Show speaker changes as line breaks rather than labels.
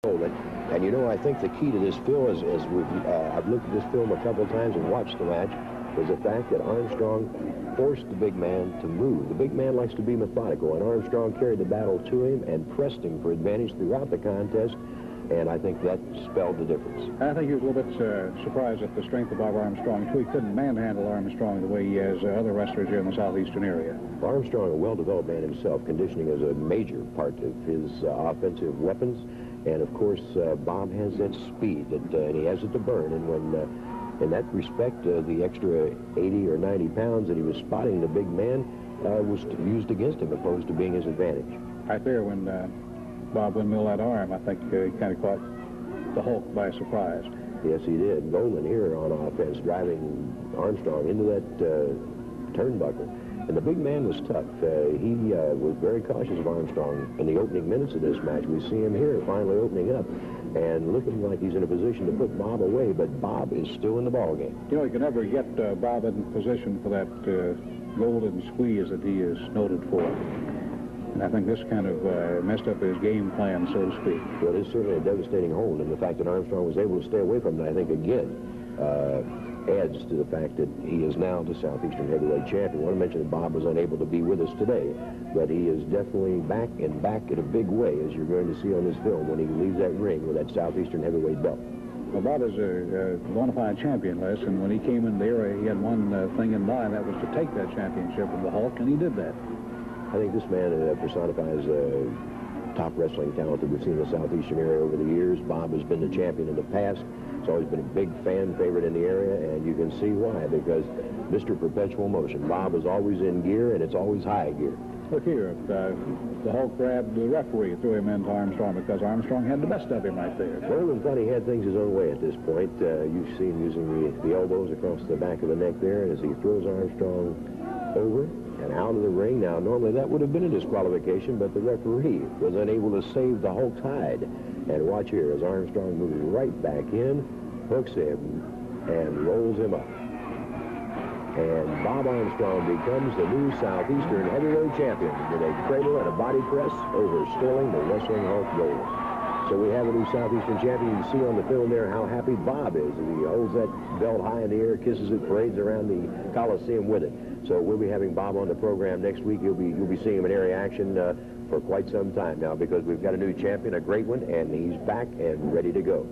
Hogan. And you know, I think the key to this film, as I've looked at this film a couple of times and watched the match, was the fact that Armstrong forced the big man to move. The big man likes to be methodical, and Armstrong carried the battle to him and pressed him for advantage throughout the contest, and I think that spelled the difference.
I think he was a little bit surprised at the strength of Bob Armstrong, too. He couldn't manhandle Armstrong the way he has other wrestlers here in the southeastern area.
Armstrong, a well-developed man himself, conditioning is a major part of his offensive weapons. And, of course, Bob has that speed, and he has it to burn. And when, in that respect, the extra 80 or 90 pounds that he was spotting the big man was used against him, opposed to being his advantage.
Right there, when Bob windmilled that arm, I think he kind of caught the Hulk by surprise.
Yes, he did. Goldman here on offense, driving Armstrong into that turnbuckle. And the big man was tough. He was very cautious of Armstrong in the opening minutes of this match. We see him here finally opening up and looking like he's in a position to put Bob away, but Bob is still in the ballgame.
You know, he could never get Bob in position for that golden squeeze that he is noted for. And I think this kind of messed up his game plan, so to speak.
Well, it's certainly a devastating hold, and the fact that Armstrong was able to stay away from it, I think, again, adds to the fact that he is now the Southeastern Heavyweight Champion. I want to mention that Bob was unable to be with us today, but he is definitely back in a big way, as you're going to see on this film, when he leaves that ring with that Southeastern Heavyweight belt.
Well, Bob is a bona fide champion, Les, and when he came in the era, he had one thing in mind, that was to take that championship from the Hulk, and he did that.
I think this man personifies top wrestling talent that we've seen in the Southeastern area over the years. Bob has been the champion in the past. He's always been a big fan favorite in the area, and you can see why, because Mr. Perpetual Motion. Bob is always in gear, and it's always high gear.
Look here, the Hulk grabbed the referee, threw him into Armstrong because Armstrong had the best of him right there.
Goldman thought he had things his own way at this point. You see him using the elbows across the back of the neck there as he throws Armstrong over and out of the ring. Now, normally that would have been a disqualification, but the referee was unable to save the Hulk's hide. And watch here as Armstrong moves right back in, hooks him, and rolls him up. And Bob Armstrong becomes the new Southeastern Heavyweight Champion with a cradle and a body press over Sterling, the Wrestling Hulk Gold. So we have a new Southeastern Champion. You can see on the film there how happy Bob is as he holds that belt high in the air, kisses it, parades around the Coliseum with it. So we'll be having Bob on the program next week. You'll be seeing him in area action for quite some time now, because we've got a new champion, a great one, and he's back and ready to go.